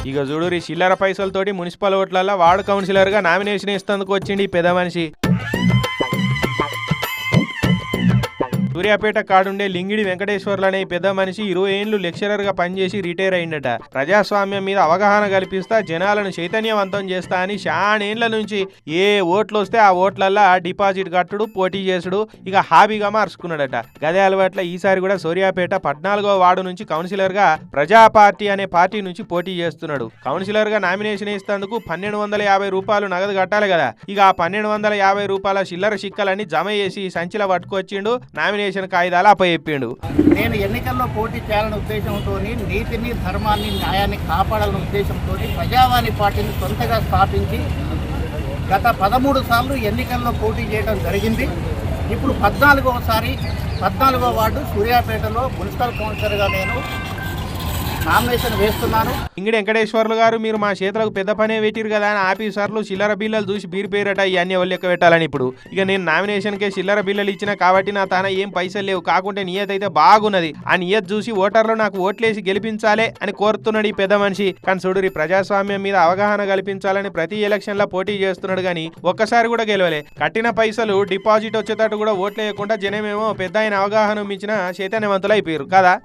ఇక చూడు చిల్లర పైసలతోటి మున్సిపల్ ఓట్లలో వార్డు కౌన్సిలర్ గా నామినేషన్ ఇస్తందుకు వచ్చింది ఈ పెద్ద మనిషి. సూర్యాపేట కాడుండే లింగిడి వెంకటేశ్వర్లు అనే పెద్ద మనిషి 20 ఏళ్లు లెక్చరర్ గా పనిచేసి రిటైర్ అయిందట. ప్రజాస్వామ్యం మీద అవగాహన కల్పిస్తా, జనాలను చైతన్యవంతం చేస్తా అని శానేళ్ల నుంచి ఏ ఓట్లు వస్తే ఆ ఓట్లల్లా డిపాజిట్ కట్టుడు, పోటీ చేసుడు ఇక హాబీగా మార్చుకున్నాడట. గదే అలవాట్ల ఈసారి కూడా సూర్యాపేట 14వ వార్డు నుంచి కౌన్సిలర్ గా ప్రజా పార్టీ అనే పార్టీ నుంచి పోటీ చేస్తున్నాడు. కౌన్సిలర్ గా నామినేషన్ ఇస్తేందుకు 1250 రూపాయలు నగదు కట్టాలి కదా. ఇక ఆ 1250 రూపాయల చిల్లర చిక్కలన్నీ జమ చేసి సంచిలో పట్టుకొచ్చిండు. నామినేషన్ కాయిదాలు అప్పచెప్పిండు. నేను ఎన్నికల్లో పోటీ చేయాలనే ఉద్దేశంతో, నీతిని, ధర్మాన్ని, న్యాయాన్ని కాపాడాలనే ఉద్దేశంతో ప్రజావాణి పార్టీని సొంతగా స్థాపించి గత 13 సార్లు ఎన్నికల్లో పోటీ చేయడం జరిగింది. ఇప్పుడు 14వ వార్డు సూర్యాపేటలో మున్సిపల్ కౌన్సిలర్గా నేను నామినేషన్ వేస్తున్నాను. ఇంగిడి వెంకటేశ్వర్లు గారు, మీరు మా చేతులకు పెద్ద పనే పెట్టిరు కదా అని ఆఫీసర్లు చిల్లర బిల్లలు చూసి బీరిపోయారట. ఇవన్నీ వాళ్ళు లెక్క పెట్టాలని ఇప్పుడు ఇక నేను నామినేషన్కే చిల్లర బిల్లలు ఇచ్చిన కాబట్టి నా తాన ఏం పైసలు లేవు, కాకుంటే నియత్ అయితే బాగున్నది. ఆ నియత్ చూసి ఓటర్లు నాకు ఓట్లేసి గెలిపించాలే అని కోరుతున్నాడు ఈ పెద్ద మనిషి. కానీ చూడు, ప్రజాస్వామ్యం మీద అవగాహన కల్పించాలని ప్రతి ఎలక్షన్ లో పోటీ చేస్తున్నాడు గానీ ఒక్కసారి కూడా గెలవలే. కట్టిన పైసలు డిపాజిట్ వచ్చేటట్టు కూడా ఓట్లేయకుండా జనమేమో పెద్ద ఆయన అవగాహన మించిన చైతన్యవంతులు అయిపోయారు కదా.